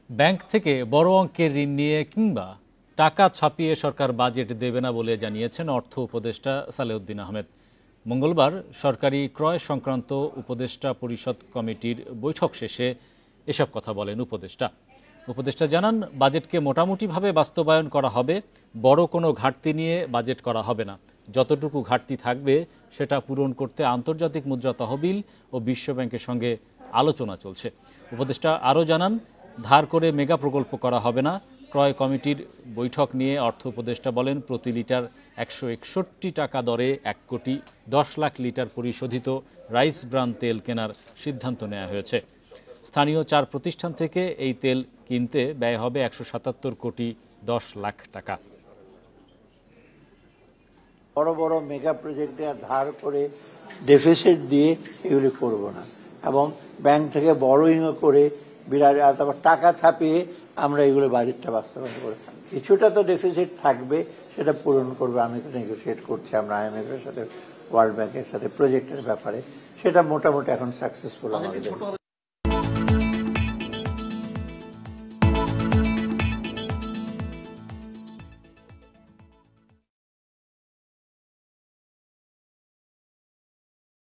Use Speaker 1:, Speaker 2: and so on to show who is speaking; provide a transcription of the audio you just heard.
Speaker 1: Bank থেকে বড় অঙ্কের ঋণ নিয়ে কিংবা টাকা ছাপিয়ে সরকার বাজেট দেবে না বলে জানিয়েছেন অর্থ উপদেষ্টা সালেউদ্দিন আহমেদ। মঙ্গলবার সরকারি ক্রয় সংক্রান্ত উপদেষ্টা পরিষদ কমিটির বৈঠক শেষে এসব কথা বলেন উপদেষ্টা জানান, বাজেটকে মোটামুটিভাবে বাস্তবায়ন করা হবে, বড় কোনো ঘাটতি নিয়ে বাজেট করা হবে না। যতটুকু ঘাটতি থাকবে সেটা পূরণ করতে আন্তর্জাতিক মুদ্রা তহবিল ও বিশ্বব্যাংকের সঙ্গে আলোচনা চলছে। উপদেষ্টা আরও জানান, ধার করে মেগা প্রকল্প করা হবে না। ক্রয় কমিটির বৈঠক নিয়ে অর্থ উপদেষ্টা বলেন, প্রতি লিটার 161 টাকা দরে 1,10,00,000 লিটার পরিশোধিত রাইস ব্রান তেল কেনার সিদ্ধান্ত নেওয়া হয়েছে। স্থানীয় 4 প্রতিষ্ঠান থেকে এই তেল কিনতে ব্যয় হবে 177,10,00,000 টাকা।
Speaker 2: বড় বড় মেগা প্রজেক্টে ধার করে ডেফিসিট দিয়ে এগুলি করব না, এবং ব্যাংক থেকে বড়োইংও করে বিরাট তারপর টাকা ছাপিয়ে আমরা এগুলো বাজেটটা বাস্তবায়ন করে কিছুটা তো ডেফিসিট থাকবে, সেটা পূরণ করবে। আমি তো নেগোসিয়েট করছি আমরা IMF এর সাথে, ওয়ার্ল্ড ব্যাংকের সাথে প্রজেক্টের ব্যাপারে, সেটা মোটামুটি এখন সাকসেসফুল আমাদের।